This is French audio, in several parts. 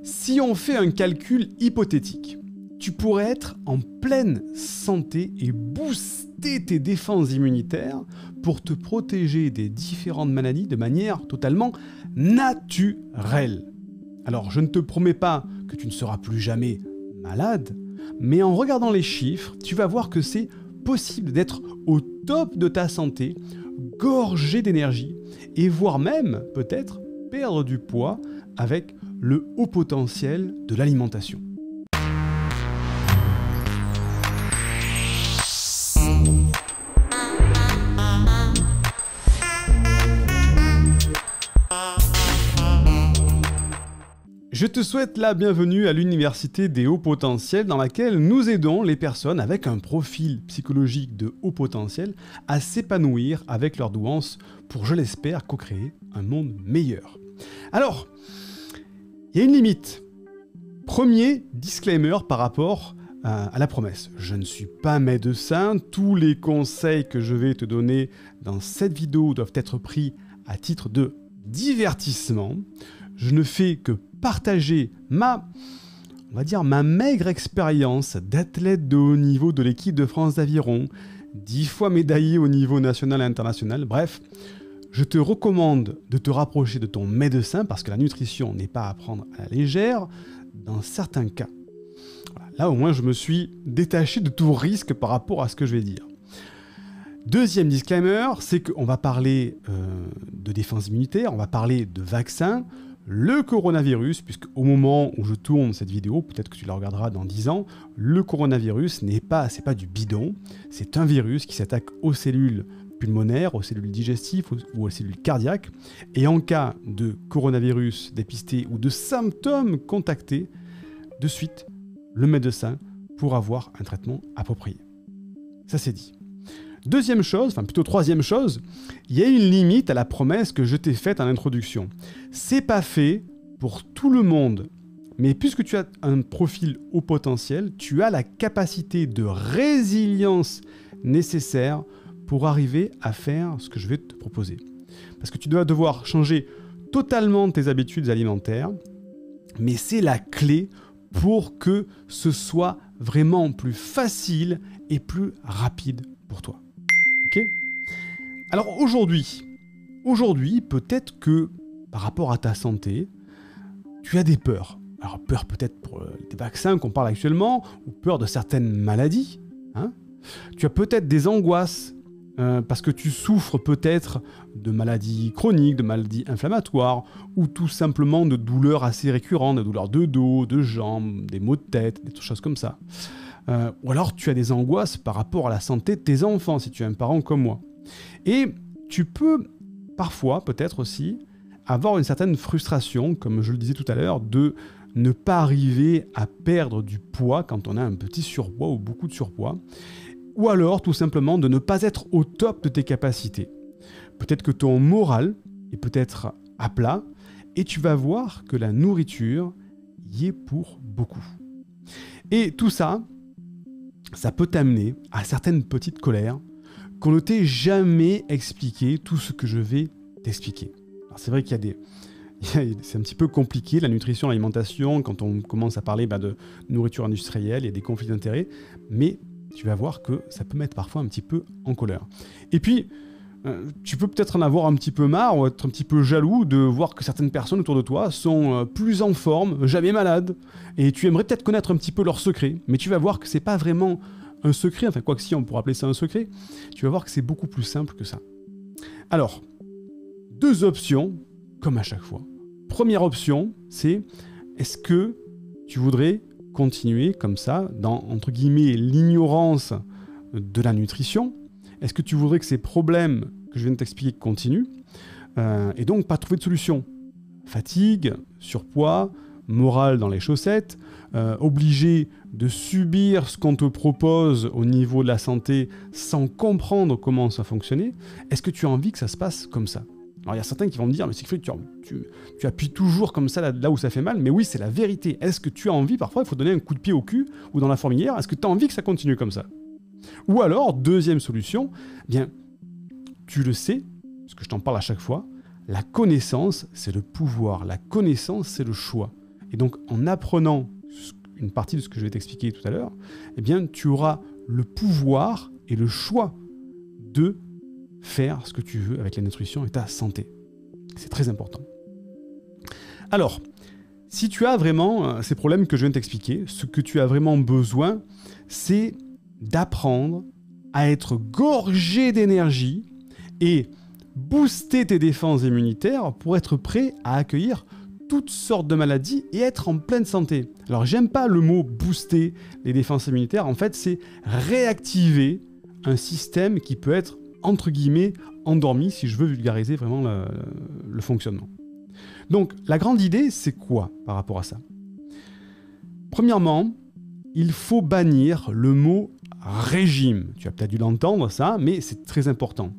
Si on fait un calcul hypothétique, tu pourrais être en pleine santé et booster tes défenses immunitaires pour te protéger des différentes maladies de manière totalement naturelle. Alors, je ne te promets pas que tu ne seras plus jamais malade, mais en regardant les chiffres, tu vas voir que c'est possible d'être au top de ta santé, gorgé d'énergie, et voire même, peut-être, perdre du poids avec le haut potentiel de l'alimentation. Je te souhaite la bienvenue à l'Université des hauts potentiels dans laquelle nous aidons les personnes avec un profil psychologique de haut potentiel à s'épanouir avec leurs douances pour, je l'espère, co-créer un monde meilleur. Alors, il y a une limite. Premier disclaimer par rapport à la promesse. Je ne suis pas médecin, tous les conseils que je vais te donner dans cette vidéo doivent être pris à titre de divertissement. Je ne fais que partager ma maigre expérience d'athlète de haut niveau de l'équipe de France d'aviron, 10 fois médaillé au niveau national et international. Bref, je te recommande de te rapprocher de ton médecin parce que la nutrition n'est pas à prendre à la légère dans certains cas. Voilà, là au moins je me suis détaché de tout risque par rapport à ce que je vais dire. Deuxième disclaimer, c'est qu'on va parler de défense immunitaire, on va parler de vaccins. Le coronavirus, puisque au moment où je tourne cette vidéo, peut-être que tu la regarderas dans 10 ans, le coronavirus c'est pas du bidon, c'est un virus qui s'attaque aux cellules pulmonaires, aux cellules digestives ou aux cellules cardiaques. Et en cas de coronavirus dépisté ou de symptômes contactés, de suite, le médecin pour avoir un traitement approprié. Ça c'est dit. Deuxième chose, enfin plutôt troisième chose, il y a une limite à la promesse que je t'ai faite en introduction. C'est pas fait pour tout le monde, mais puisque tu as un profil haut potentiel, tu as la capacité de résilience nécessaire pour arriver à faire ce que je vais te proposer. Parce que tu dois devoir changer totalement tes habitudes alimentaires, mais c'est la clé pour que ce soit vraiment plus facile et plus rapide pour toi. Ok ? Alors aujourd'hui, peut-être que par rapport à ta santé, tu as des peurs. Alors peur peut-être pour les vaccins qu'on parle actuellement, ou peur de certaines maladies. Hein ? Tu as peut-être des angoisses parce que tu souffres peut-être de maladies chroniques, de maladies inflammatoires, ou tout simplement de douleurs assez récurrentes, de douleurs de dos, de jambes, des maux de tête, des choses comme ça. Ou alors tu as des angoisses par rapport à la santé de tes enfants, si tu es un parent comme moi. Et tu peux parfois, peut-être aussi, avoir une certaine frustration, comme je le disais tout à l'heure, de ne pas arriver à perdre du poids quand on a un petit surpoids ou beaucoup de surpoids. Ou alors, tout simplement, de ne pas être au top de tes capacités. Peut-être que ton moral est peut-être à plat, et tu vas voir que la nourriture y est pour beaucoup. Et tout ça, ça peut t'amener à certaines petites colères qu'on ne t'ait jamais expliqué tout ce que je vais t'expliquer. Alors c'est vrai qu'il y a c'est un petit peu compliqué, la nutrition, l'alimentation, quand on commence à parler de nourriture industrielle, il y a des conflits d'intérêts, mais tu vas voir que ça peut mettre parfois un petit peu en colère. Et puis, tu peux peut-être en avoir un petit peu marre ou être un petit peu jaloux de voir que certaines personnes autour de toi sont plus en forme, jamais malades, et tu aimerais peut-être connaître un petit peu leurs secrets, mais tu vas voir que c'est pas vraiment un secret, enfin quoi que si on pourrait appeler ça un secret, tu vas voir que c'est beaucoup plus simple que ça. Alors, deux options, comme à chaque fois. Première option, c'est est-ce que tu voudrais continuer comme ça, dans, entre guillemets, l'ignorance de la nutrition? Est-ce que tu voudrais que ces problèmes que je viens de t'expliquer continuent et donc pas trouver de solution? Fatigue, surpoids, morale dans les chaussettes, obligé de subir ce qu'on te propose au niveau de la santé sans comprendre comment ça fonctionnait. Est-ce que tu as envie que ça se passe comme ça? Alors il y a certains qui vont me dire, mais Siegfried, tu appuies toujours comme ça là où ça fait mal, mais oui, c'est la vérité. Est-ce que tu as envie, parfois il faut donner un coup de pied au cul ou dans la fourmilière, est-ce que tu as envie que ça continue comme ça? Ou alors, deuxième solution, bien, tu le sais, parce que je t'en parle à chaque fois, la connaissance, c'est le pouvoir, la connaissance, c'est le choix. Et donc, en apprenant une partie de ce que je vais t'expliquer tout à l'heure, eh bien, tu auras le pouvoir et le choix de faire ce que tu veux avec la nutrition et ta santé. C'est très important. Alors, si tu as vraiment ces problèmes que je viens de t'expliquer, ce que tu as vraiment besoin, c'est d'apprendre à être gorgé d'énergie et booster tes défenses immunitaires pour être prêt à accueillir toutes sortes de maladies et être en pleine santé. Alors, j'aime pas le mot booster les défenses immunitaires. En fait, c'est réactiver un système qui peut être, entre guillemets, endormi, si je veux vulgariser vraiment le fonctionnement. Donc, la grande idée, c'est quoi par rapport à ça ? Premièrement, il faut bannir le mot régime. Tu as peut-être dû l'entendre, ça, mais c'est très important.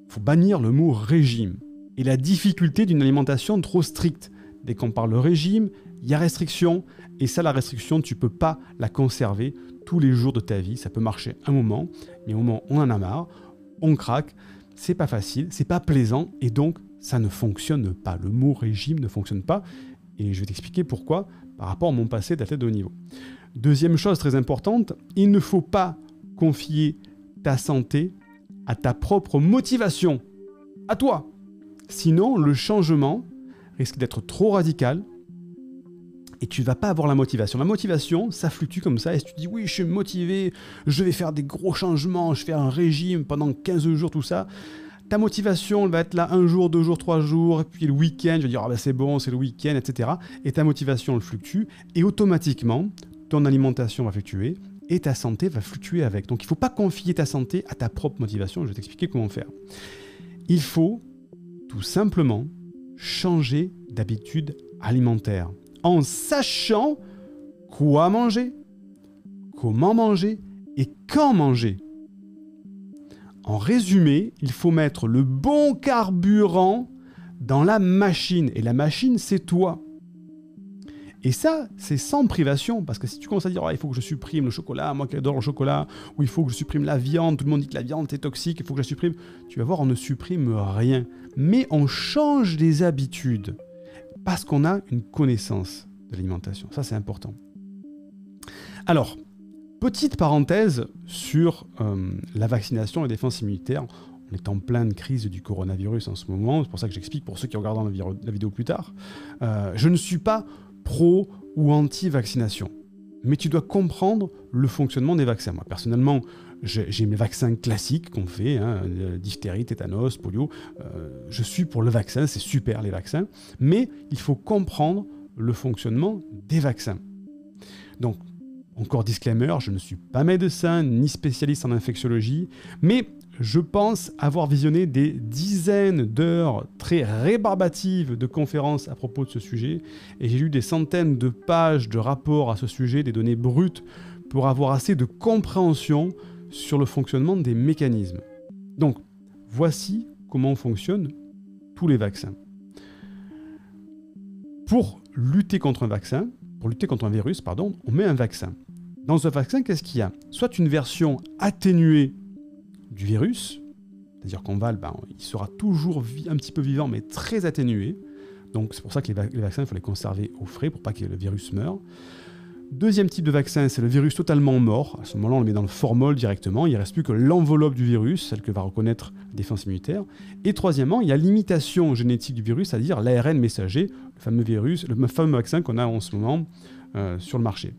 Il faut bannir le mot régime et la difficulté d'une alimentation trop stricte. Dès qu'on parle de régime, il y a restriction, et ça, la restriction, tu ne peux pas la conserver tous les jours de ta vie. Ça peut marcher un moment, mais au moment où on en a marre, on craque, c'est pas facile, c'est pas plaisant, et donc ça ne fonctionne pas. Le mot régime ne fonctionne pas, et je vais t'expliquer pourquoi par rapport à mon passé d'athlète de haut niveau. Deuxième chose très importante, il ne faut pas confier ta santé à ta propre motivation, à toi. Sinon, le changement risque d'être trop radical et tu ne vas pas avoir la motivation. La motivation, ça fluctue comme ça et si tu dis oui, je suis motivé, je vais faire des gros changements, je fais un régime pendant 15 jours, tout ça, ta motivation elle va être là 1 jour, 2 jours, 3 jours, et puis le week-end, je vais dire ah ben c'est bon, c'est le week-end, etc. Et ta motivation elle fluctue et automatiquement, ton alimentation va fluctuer et ta santé va fluctuer avec. Donc il ne faut pas confier ta santé à ta propre motivation, je vais t'expliquer comment faire. Il faut tout simplement changer d'habitude alimentaire en sachant quoi manger, comment manger et quand manger. En résumé, il faut mettre le bon carburant dans la machine. Et la machine, c'est toi. Et ça, c'est sans privation. Parce que si tu commences à dire il faut que je supprime le chocolat, moi qui adore le chocolat, ou il faut que je supprime la viande, tout le monde dit que la viande est toxique, il faut que je la supprime. Tu vas voir, on ne supprime rien. Mais on change des habitudes. Parce qu'on a une connaissance de l'alimentation. Ça, c'est important. Alors, petite parenthèse sur la vaccination et la défense immunitaire. On est en pleine crise du coronavirus en ce moment. C'est pour ça que j'explique pour ceux qui regarderont la vidéo plus tard. Je ne suis pas pro ou anti-vaccination. Mais tu dois comprendre le fonctionnement des vaccins. Moi, personnellement, j'ai mes vaccins classiques qu'on fait, diphtérie, tétanos, polio. Je suis pour le vaccin, c'est super les vaccins. Mais il faut comprendre le fonctionnement des vaccins. Donc, encore disclaimer, je ne suis pas médecin ni spécialiste en infectiologie, mais je pense avoir visionné des dizaines d'heures très rébarbatives de conférences à propos de ce sujet, et j'ai lu des centaines de pages de rapports à ce sujet, des données brutes, pour avoir assez de compréhension sur le fonctionnement des mécanismes. Donc, voici comment fonctionnent tous les vaccins. Pour lutter contre un virus, on met un vaccin. Dans ce vaccin, qu'est-ce qu'il y a ? Soit une version atténuée du virus, c'est-à-dire qu'on va, il sera toujours un petit peu vivant, mais très atténué. Donc c'est pour ça que les vaccins, il faut les conserver au frais pour pas que le virus meure. Deuxième type de vaccin, c'est le virus totalement mort. À ce moment-là, on le met dans le formol directement. Il ne reste plus que l'enveloppe du virus, celle que va reconnaître la défense immunitaire. Et troisièmement, il y a l'imitation génétique du virus, c'est-à-dire l'ARN messager, le fameux vaccin qu'on a en ce moment sur le marché.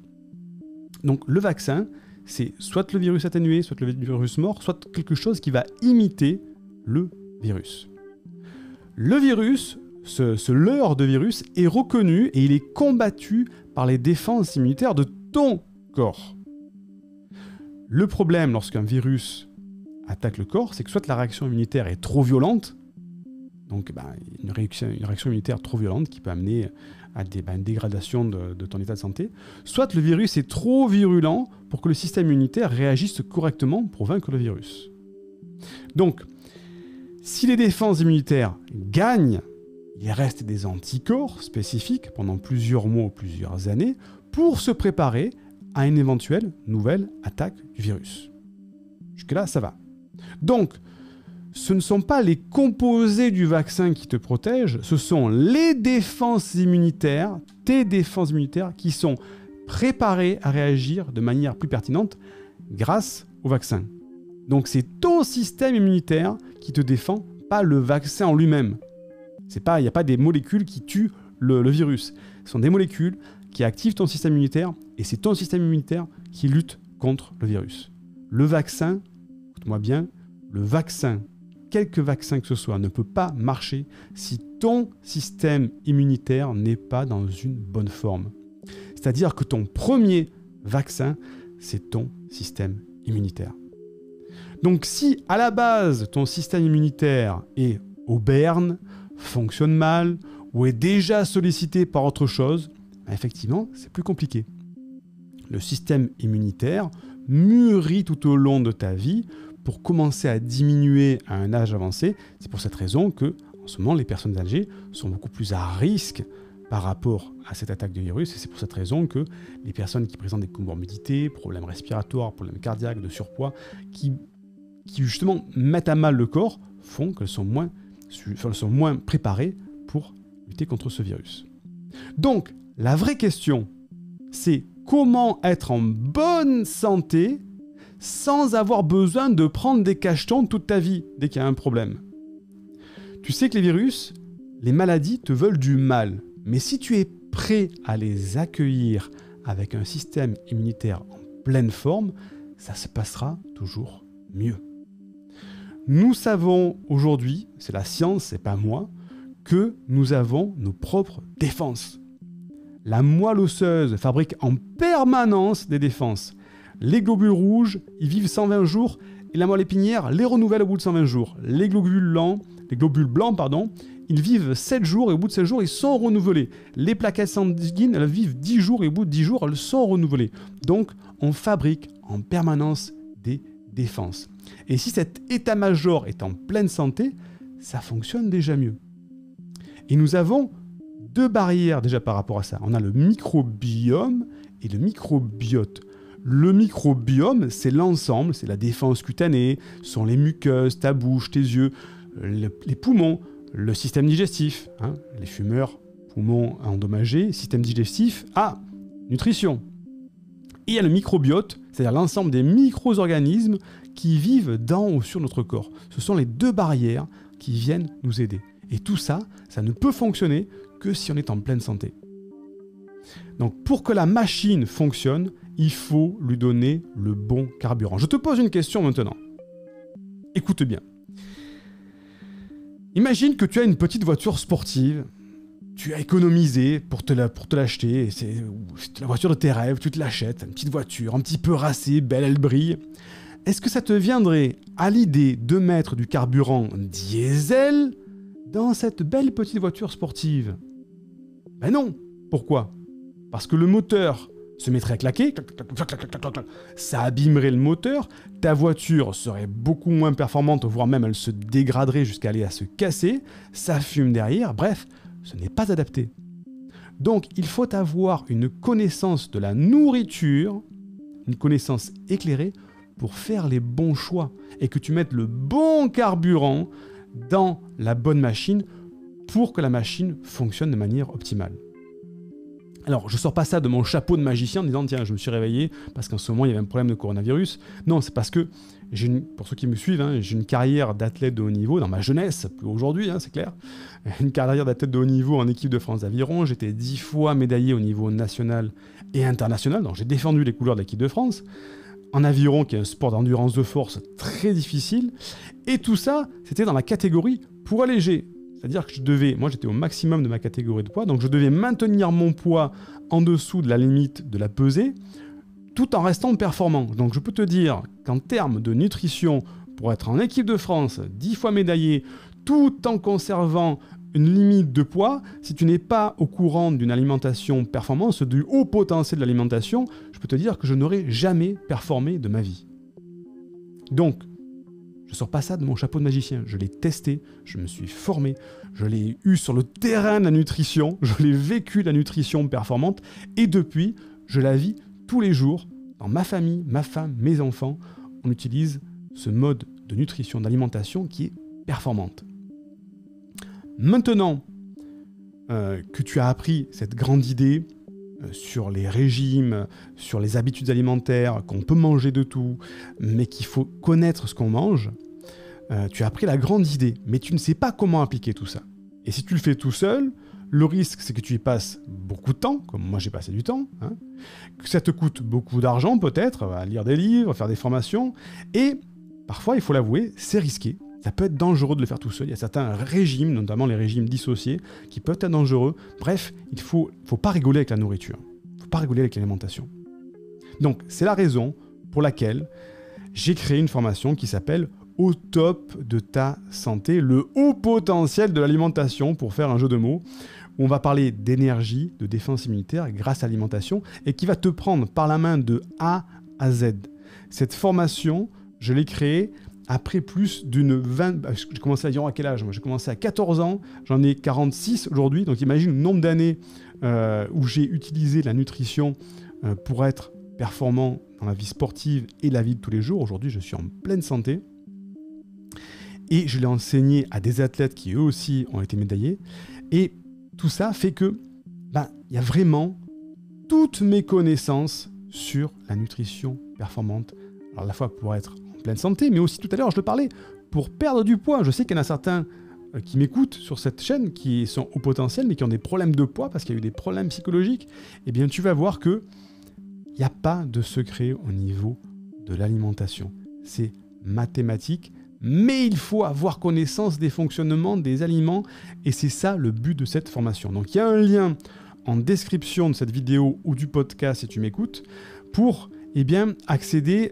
Donc le vaccin, c'est soit le virus atténué, soit le virus mort, soit quelque chose qui va imiter le virus. Le virus, ce leurre de virus, est reconnu et il est combattu par les défenses immunitaires de ton corps. Le problème lorsqu'un virus attaque le corps, c'est que soit la réaction immunitaire est trop violente, donc une réaction immunitaire trop violente qui peut amener à une dégradation de ton état de santé, soit le virus est trop virulent pour que le système immunitaire réagisse correctement pour vaincre le virus. Donc, si les défenses immunitaires gagnent, il reste des anticorps spécifiques pendant plusieurs mois ou plusieurs années pour se préparer à une éventuelle nouvelle attaque du virus. Jusque-là, ça va. Donc, ce ne sont pas les composés du vaccin qui te protègent, ce sont les défenses immunitaires, tes défenses immunitaires, qui sont préparées à réagir de manière plus pertinente grâce au vaccin. Donc c'est ton système immunitaire qui te défend, pas le vaccin en lui-même. Il n'y a pas des molécules qui tuent le virus. Ce sont des molécules qui activent ton système immunitaire et c'est ton système immunitaire qui lutte contre le virus. Le vaccin, écoute-moi bien, le vaccin, quelque vaccin que ce soit, ne peut pas marcher si ton système immunitaire n'est pas dans une bonne forme. C'est-à-dire que ton premier vaccin, c'est ton système immunitaire. Donc si à la base, ton système immunitaire est au berne, fonctionne mal ou est déjà sollicité par autre chose, effectivement, c'est plus compliqué. Le système immunitaire mûrit tout au long de ta vie pour commencer à diminuer à un âge avancé. C'est pour cette raison que, en ce moment, les personnes âgées sont beaucoup plus à risque par rapport à cette attaque de virus. Et c'est pour cette raison que les personnes qui présentent des comorbidités, problèmes respiratoires, problèmes cardiaques, de surpoids, qui justement mettent à mal le corps, font qu'elles sont moins préparées pour lutter contre ce virus. Donc, la vraie question, c'est comment être en bonne santé sans avoir besoin de prendre des cachetons toute ta vie dès qu'il y a un problème. Tu sais que les virus, les maladies te veulent du mal, mais si tu es prêt à les accueillir avec un système immunitaire en pleine forme, ça se passera toujours mieux. Nous savons aujourd'hui, c'est la science, c'est pas moi, que nous avons nos propres défenses. La moelle osseuse fabrique en permanence des défenses. Les globules rouges, ils vivent 120 jours et la moelle épinière les renouvelle au bout de 120 jours. Les globules blancs, ils vivent 7 jours et au bout de 7 jours, ils sont renouvelés. Les plaquettes sanguines, elles vivent 10 jours et au bout de 10 jours, elles sont renouvelées. Donc, on fabrique en permanence des défenses. Et si cet état-major est en pleine santé, ça fonctionne déjà mieux. Et nous avons 2 barrières déjà par rapport à ça. On a le microbiome et le microbiote. Le microbiome, c'est l'ensemble, c'est la défense cutanée, ce sont les muqueuses, ta bouche, tes yeux, les poumons, le système digestif, les fumeurs, poumons endommagés, système digestif, nutrition. Et il y a le microbiote, c'est-à-dire l'ensemble des micro-organismes qui vivent dans ou sur notre corps. Ce sont les 2 barrières qui viennent nous aider. Et tout ça, ça ne peut fonctionner que si on est en pleine santé. Donc pour que la machine fonctionne, il faut lui donner le bon carburant. Je te pose une question maintenant. Écoute bien. Imagine que tu as une petite voiture sportive, tu as économisé pour te l'acheter, c'est la voiture de tes rêves, tu te l'achètes, une petite voiture, un petit peu racée, belle, elle brille. Est-ce que ça te viendrait à l'idée de mettre du carburant diesel dans cette belle petite voiture sportive? Ben non. Pourquoi? Parce que le moteur se mettrait à claquer, ça abîmerait le moteur, ta voiture serait beaucoup moins performante, voire même elle se dégraderait jusqu'à aller à se casser, ça fume derrière, bref, ce n'est pas adapté. Donc il faut avoir une connaissance de la nourriture, une connaissance éclairée pour faire les bons choix et que tu mettes le bon carburant dans la bonne machine pour que la machine fonctionne de manière optimale. Alors, je sors pas ça de mon chapeau de magicien en disant « Tiens, je me suis réveillé parce qu'en ce moment, il y avait un problème de coronavirus. » Non, c'est parce que, pour ceux qui me suivent, j'ai une carrière d'athlète de haut niveau dans ma jeunesse, plus aujourd'hui, c'est clair. Une carrière d'athlète de haut niveau en équipe de France d'aviron. J'étais 10 fois médaillé au niveau national et international. Donc, j'ai défendu les couleurs de l'équipe de France. En aviron, qui est un sport d'endurance de force très difficile. Et tout ça, c'était dans la catégorie poids léger. C'est-à-dire que moi j'étais au maximum de ma catégorie de poids, donc je devais maintenir mon poids en dessous de la limite de la pesée, tout en restant performant. Donc je peux te dire qu'en termes de nutrition, pour être en équipe de France, 10 fois médaillé, tout en conservant une limite de poids, si tu n'es pas au courant d'une alimentation performance, du haut potentiel de l'alimentation, je peux te dire que je n'aurais jamais performé de ma vie. Donc, je ne sors pas ça de mon chapeau de magicien, je l'ai testé, je me suis formé, je l'ai eu sur le terrain de la nutrition, je l'ai vécu la nutrition performante, et depuis, je la vis tous les jours, dans ma famille, ma femme, mes enfants, on utilise ce mode de nutrition, d'alimentation qui est performante. Maintenant que tu as appris cette grande idée sur les régimes, sur les habitudes alimentaires, qu'on peut manger de tout, mais qu'il faut connaître ce qu'on mange, tu as appris la grande idée, mais tu ne sais pas comment appliquer tout ça. Et si tu le fais tout seul, le risque, c'est que tu y passes beaucoup de temps, comme moi j'ai passé du temps, hein, que ça te coûte beaucoup d'argent peut-être, à lire des livres, faire des formations, et parfois, il faut l'avouer, c'est risqué. Ça peut être dangereux de le faire tout seul. Il y a certains régimes, notamment les régimes dissociés, qui peuvent être dangereux. Bref, il ne faut pas rigoler avec la nourriture. Il ne faut pas rigoler avec l'alimentation. Donc, c'est la raison pour laquelle j'ai créé une formation qui s'appelle « Au top de ta santé », le haut potentiel de l'alimentation, pour faire un jeu de mots, où on va parler d'énergie, de défense immunitaire grâce à l'alimentation, et qui va te prendre par la main de A à Z. Cette formation, je l'ai créée après plus d'une 20... J'ai commencé à quel âge? Moi, j'ai commencé à 14 ans, j'en ai 46 aujourd'hui, donc imagine le nombre d'années où j'ai utilisé la nutrition pour être performant dans la vie sportive et la vie de tous les jours. Aujourd'hui, je suis en pleine santé. Et je l'ai enseigné à des athlètes qui, eux aussi, ont été médaillés. Et tout ça fait que, y a vraiment toutes mes connaissances sur la nutrition performante. Alors, à la fois pour être en pleine santé, mais aussi, tout à l'heure, je le parlais, pour perdre du poids. Je sais qu'il y en a certains qui m'écoutent sur cette chaîne, qui sont au potentiel, mais qui ont des problèmes de poids parce qu'il y a eu des problèmes psychologiques. Eh bien, tu vas voir que il n'y a pas de secret au niveau de l'alimentation. C'est mathématique, mais il faut avoir connaissance des fonctionnements des aliments, et c'est ça le but de cette formation. Donc il y a un lien en description de cette vidéo ou du podcast si tu m'écoutes, pour accéder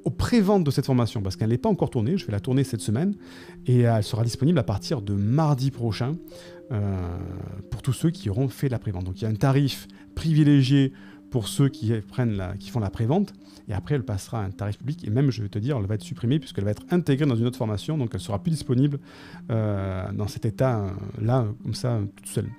aux préventes de cette formation, parce qu'elle n'est pas encore tournée. Je vais la tourner cette semaine, et elle sera disponible à partir de mardi prochain pour tous ceux qui auront fait la prévente. Donc il y a un tarif privilégié pour ceux qui font la prévente, et après elle passera à un tarif public, et même je vais te dire, elle va être supprimée puisqu'elle va être intégrée dans une autre formation, donc elle sera plus disponible dans cet état-là, comme ça, toute seule.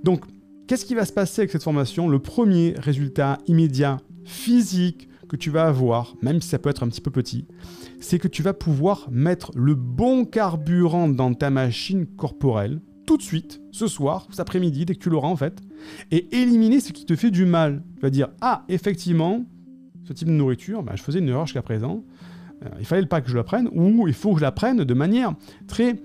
Donc, qu'est-ce qui va se passer avec cette formation? Le premier résultat immédiat, physique, que tu vas avoir, même si ça peut être un petit peu petit, c'est que tu vas pouvoir mettre le bon carburant dans ta machine corporelle, tout de suite, ce soir, cet après-midi, dès que tu l'auras en fait, et éliminer ce qui te fait du mal. Tu vas dire, effectivement, ce type de nourriture, je faisais une erreur jusqu'à présent, il fallait pas que je la prenne, ou il faut que je la prenne de manière très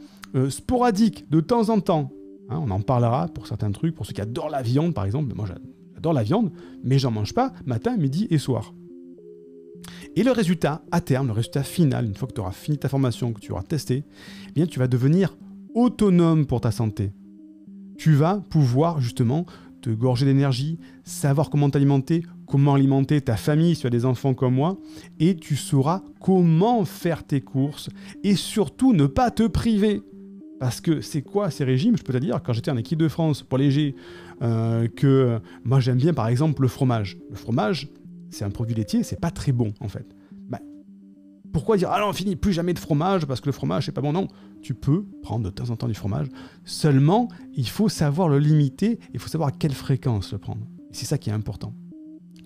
sporadique, de temps en temps. Hein, on en parlera pour certains trucs, pour ceux qui adorent la viande par exemple. Moi j'adore la viande, mais j'en mange pas matin, midi et soir. Et le résultat, à terme, le résultat final, une fois que tu auras fini ta formation, que tu auras testé, eh bien tu vas devenir autonome pour ta santé. Tu vas pouvoir justement te gorger d'énergie, savoir comment t'alimenter, comment alimenter ta famille si tu as des enfants comme moi, et tu sauras comment faire tes courses, et surtout ne pas te priver. Parce que c'est quoi ces régimes? Je peux te dire, quand j'étais en équipe de France pour léger, que moi j'aime bien par exemple le fromage. Le fromage, c'est un produit laitier, c'est pas très bon en fait. Pourquoi dire, non, fini, plus jamais de fromage, parce que le fromage, c'est pas bon? Non, tu peux prendre de temps en temps du fromage. Seulement, il faut savoir le limiter, il faut savoir à quelle fréquence le prendre. Et c'est ça qui est important.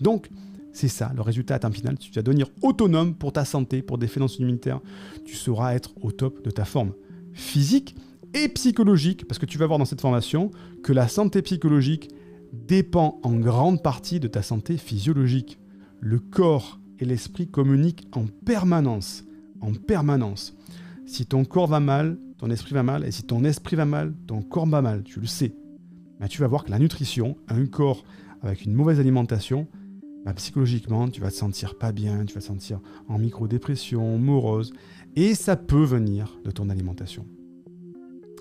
Donc, c'est ça, le résultat à terme final. Tu vas devenir autonome pour ta santé, pour des défense immunitaire. Tu sauras être au top de ta forme physique et psychologique, parce que tu vas voir dans cette formation que la santé psychologique dépend en grande partie de ta santé physiologique. Le corps et l'esprit communiquent en permanence. En permanence. Si ton corps va mal, ton esprit va mal, et si ton esprit va mal, ton corps va mal, tu le sais. Tu vas voir que la nutrition, un corps avec une mauvaise alimentation, psychologiquement, tu vas te sentir pas bien, tu vas te sentir en micro-dépression, morose, et ça peut venir de ton alimentation.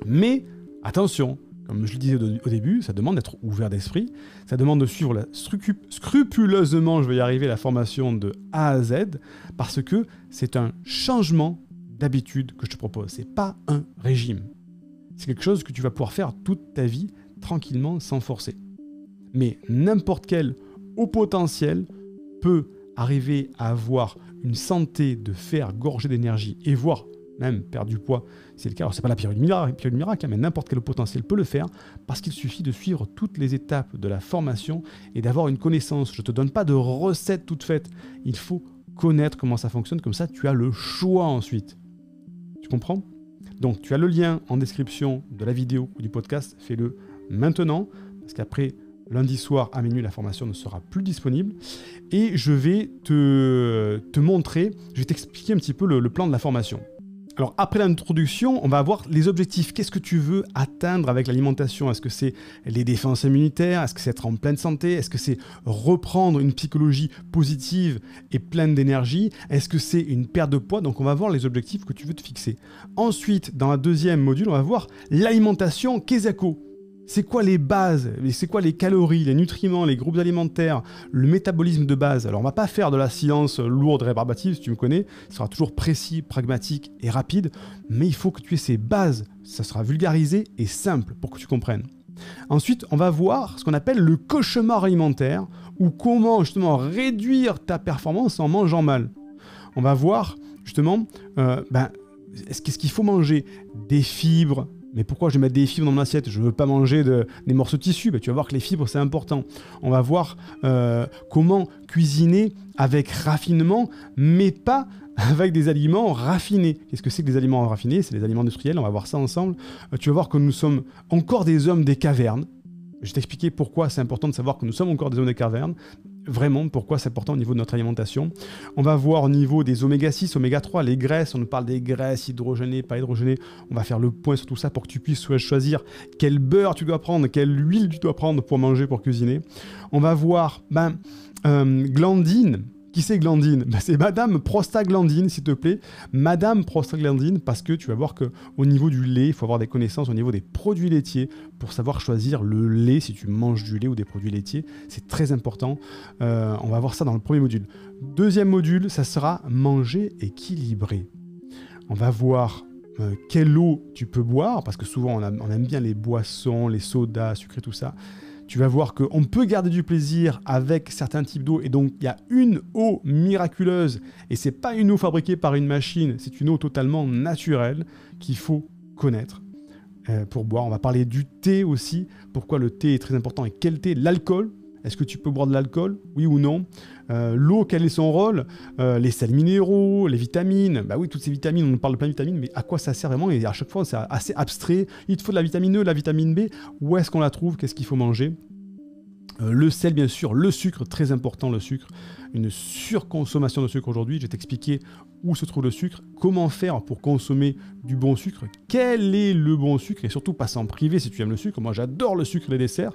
Mais, attention, comme je le disais au début, ça demande d'être ouvert d'esprit, ça demande de suivre scrupuleusement, je vais y arriver, la formation de A à Z, parce que c'est un changement d'habitude que je te propose. C'est pas un régime. C'est quelque chose que tu vas pouvoir faire toute ta vie, tranquillement, sans forcer. Mais n'importe quel haut potentiel peut arriver à avoir une santé de fer gorgée d'énergie, et voire même perdre du poids, c'est le cas. Alors c'est pas la pilule miracle, mais n'importe quel potentiel peut le faire, parce qu'il suffit de suivre toutes les étapes de la formation et d'avoir une connaissance. Je te donne pas de recette toute faite. Il faut connaître comment ça fonctionne, comme ça tu as le choix ensuite. Tu comprends? Donc tu as le lien en description de la vidéo ou du podcast, fais-le maintenant, parce qu'après lundi soir à minuit, la formation ne sera plus disponible. Et je vais te montrer, je vais t'expliquer un petit peu le plan de la formation. Alors après l'introduction, on va voir les objectifs. Qu'est-ce que tu veux atteindre avec l'alimentation? Est-ce que c'est les défenses immunitaires? Est-ce que c'est être en pleine santé? Est-ce que c'est reprendre une psychologie positive et pleine d'énergie? Est-ce que c'est une perte de poids? Donc on va voir les objectifs que tu veux te fixer. Ensuite, dans la deuxième module, on va voir l'alimentation Kesako. C'est quoi les bases? C'est quoi les calories, les nutriments, les groupes alimentaires, le métabolisme de base? Alors on va pas faire de la science lourde, rébarbative, si tu me connais, ce sera toujours précis, pragmatique et rapide, mais il faut que tu aies ces bases, ça sera vulgarisé et simple pour que tu comprennes. Ensuite, on va voir ce qu'on appelle le cauchemar alimentaire, ou comment justement réduire ta performance en mangeant mal. On va voir justement, qu'est-ce qu'il faut manger? Des fibres. Mais pourquoi je vais mettre des fibres dans mon assiette? Je ne veux pas manger des morceaux de tissu. Tu vas voir que les fibres, c'est important. On va voir comment cuisiner avec raffinement, mais pas avec des aliments raffinés. Qu'est-ce que c'est que des aliments raffinés? C'est des aliments industriels, on va voir ça ensemble. Tu vas voir que nous sommes encore des hommes des cavernes. Je vais t'expliquer pourquoi c'est important de savoir que nous sommes encore des hommes des cavernes. Vraiment, pourquoi c'est important au niveau de notre alimentation. On va voir au niveau des oméga 6, oméga 3, les graisses. On nous parle des graisses hydrogénées, pas hydrogénées. On va faire le point sur tout ça pour que tu puisses choisir quel beurre tu dois prendre, quelle huile tu dois prendre pour manger, pour cuisiner. On va voir Glandine. Qui c'est Glandine? C'est Madame Prostaglandine, s'il te plaît. Madame Prostaglandine, parce que tu vas voir qu'au niveau du lait, il faut avoir des connaissances au niveau des produits laitiers pour savoir choisir le lait, si tu manges du lait ou des produits laitiers. C'est très important. On va voir ça dans le premier module. Deuxième module, ça sera manger équilibré. On va voir quelle eau tu peux boire, parce que souvent on aime bien les boissons, les sodas, sucrés, tout ça. Tu vas voir qu'on peut garder du plaisir avec certains types d'eau, et donc il y a une eau miraculeuse, et c'est pas une eau fabriquée par une machine, c'est une eau totalement naturelle qu'il faut connaître pour boire. On va parler du thé aussi, pourquoi le thé est très important, et quel thé? L'alcool, est-ce que tu peux boire de l'alcool? Oui ou non? L'eau, quel est son rôle? Les sels minéraux, les vitamines, oui, toutes ces vitamines, on nous parle de plein de vitamines, mais à quoi ça sert vraiment? Et à chaque fois, c'est assez abstrait. Il te faut de la vitamine E, la vitamine B, où est-ce qu'on la trouve? Qu'est-ce qu'il faut manger? Le sel, bien sûr, le sucre, très important le sucre, une surconsommation de sucre aujourd'hui. Je vais t'expliquer où se trouve le sucre, comment faire pour consommer du bon sucre, quel est le bon sucre, et surtout pas s'en priver si tu aimes le sucre. Moi j'adore le sucre et les desserts,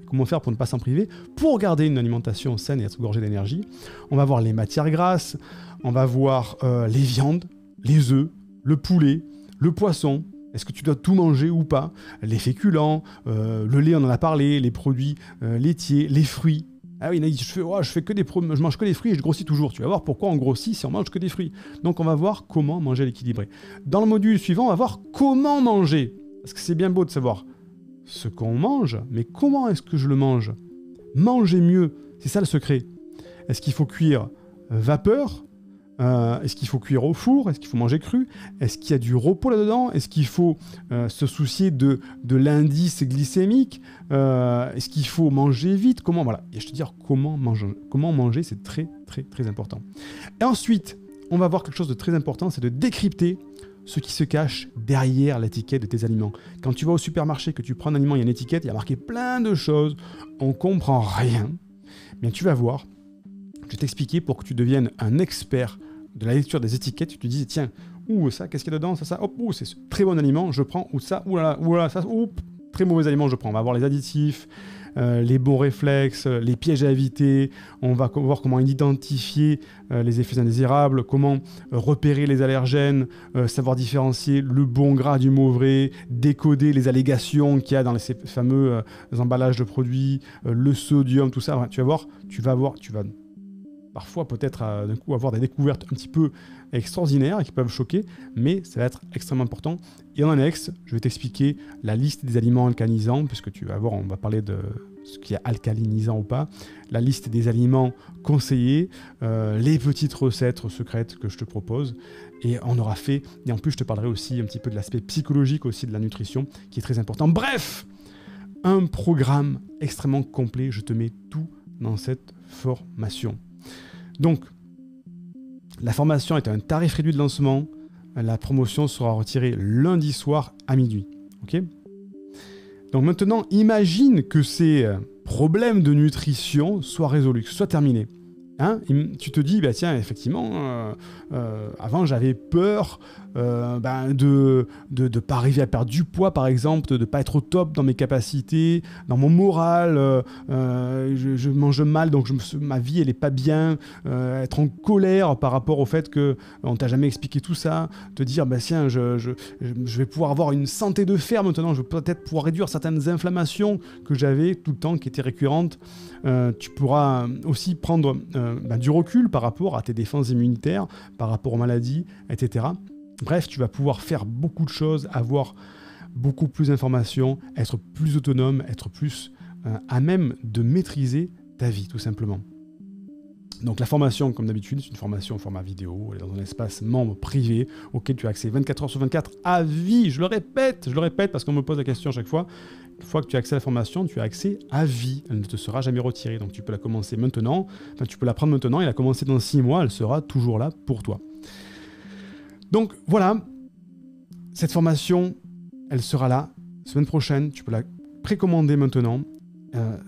comment faire pour ne pas s'en priver, pour garder une alimentation saine et être gorgée d'énergie. On va voir les matières grasses, on va voir les viandes, les œufs, le poulet, le poisson. Est-ce que tu dois tout manger ou pas? Les féculents, le lait, on en a parlé, les produits laitiers, les fruits. Ah oui, je mange que des fruits et je grossis toujours. Tu vas voir pourquoi on grossit si on mange que des fruits. Donc on va voir comment manger à l'équilibré. Dans le module suivant, on va voir comment manger. Parce que c'est bien beau de savoir ce qu'on mange, mais comment est-ce que je le mange? Manger mieux, c'est ça le secret. Est-ce qu'il faut cuire vapeur? Est-ce qu'il faut cuire au four? Est-ce qu'il faut manger cru? Est-ce qu'il y a du repos là-dedans? Est-ce qu'il faut se soucier de l'indice glycémique? Est-ce qu'il faut manger vite? Comment? Voilà. Et je te dire comment manger, c'est très très très important. Et ensuite, on va voir quelque chose de très important, c'est de décrypter ce qui se cache derrière l'étiquette de tes aliments. Quand tu vas au supermarché, que tu prends un aliment, il y a une étiquette, il y a marqué plein de choses, on comprend rien. Bien, tu vas voir, je vais t'expliquer pour que tu deviennes un expert de la lecture des étiquettes. Tu te dis, tiens, ça, qu'est-ce qu'il y a dedans? Ça, c'est ce très bon aliment, je prends, ou ça, ça, très mauvais aliment, je prends. On va voir les additifs, les bons réflexes, les pièges à éviter. On va voir comment identifier les effets indésirables, comment repérer les allergènes, savoir différencier le bon gras du mauvais, décoder les allégations qu'il y a dans ces fameux emballages de produits, le sodium, tout ça. Enfin, tu vas parfois peut-être d'un coup avoir des découvertes un petit peu extraordinaires et qui peuvent choquer, mais ça va être extrêmement important. Et en annexe, je vais t'expliquer la liste des aliments alcalinisants, puisque tu vas voir, on va parler de ce qui est alcalinisant ou pas, la liste des aliments conseillés, les petites recettes secrètes que je te propose, et on aura fait, et en plus je te parlerai aussi un petit peu de l'aspect psychologique aussi de la nutrition, qui est très important. Bref, un programme extrêmement complet, je te mets tout dans cette formation. Donc, la formation est un tarif réduit de lancement. la promotion sera retirée lundi soir à minuit. Ok ? Donc maintenant, imagine que ces problèmes de nutrition soient résolus, que ce soit terminés. Hein, tu te dis, bah tiens, effectivement, avant j'avais peur de ne pas arriver à perdre du poids, par exemple, de ne pas être au top dans mes capacités, dans mon moral, je mange mal, donc ma vie elle n'est pas bien, être en colère par rapport au fait qu'on ne t'a jamais expliqué tout ça, te dire, bah tiens, je vais pouvoir avoir une santé de fer maintenant, je vais peut-être pouvoir réduire certaines inflammations que j'avais tout le temps, qui étaient récurrentes. Tu pourras aussi prendre du recul par rapport à tes défenses immunitaires, par rapport aux maladies, etc. Bref, tu vas pouvoir faire beaucoup de choses, avoir beaucoup plus d'informations, être plus autonome, être plus à même de maîtriser ta vie, tout simplement. Donc la formation, comme d'habitude, c'est une formation en format vidéo, elle est dans un espace membre privé auquel tu as accès 24 heures sur 24 à vie. Je le répète parce qu'on me pose la question à chaque fois. Une fois que tu as accès à la formation, tu as accès à vie. Elle ne te sera jamais retirée. Donc tu peux la commencer maintenant, tu peux la prendre maintenant et la commencer dans 6 mois, elle sera toujours là pour toi. Donc voilà, cette formation, elle sera là semaine prochaine. Tu peux la précommander maintenant.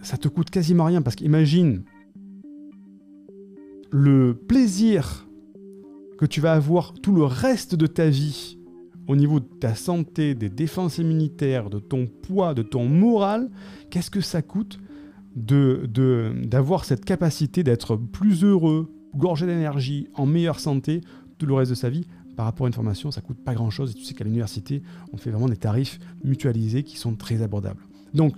Ça te coûte quasiment rien parce qu'imagine le plaisir que tu vas avoir tout le reste de ta vie au niveau de ta santé, des défenses immunitaires, de ton poids, de ton moral. Qu'est-ce que ça coûte d'avoir cette capacité d'être plus heureux, gorgé d'énergie, en meilleure santé tout le reste de sa vie? Par rapport à une formation, ça coûte pas grand-chose. Et tu sais qu'à l'université, on fait vraiment des tarifs mutualisés qui sont très abordables. Donc,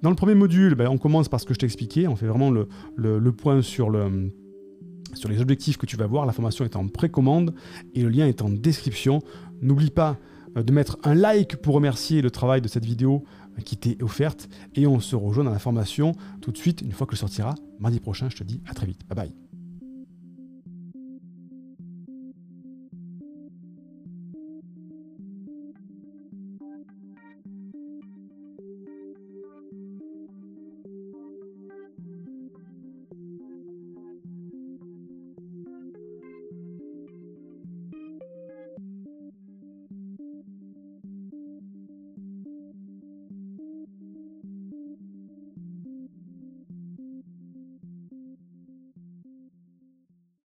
dans le premier module, on commence par ce que je t'ai expliqué. On fait vraiment le point sur les objectifs que tu vas voir. La formation est en précommande et le lien est en description. N'oublie pas de mettre un like pour remercier le travail de cette vidéo qui t'est offerte. Et on se rejoint dans la formation tout de suite, une fois qu'elle sortira mardi prochain. Je te dis à très vite. Bye bye.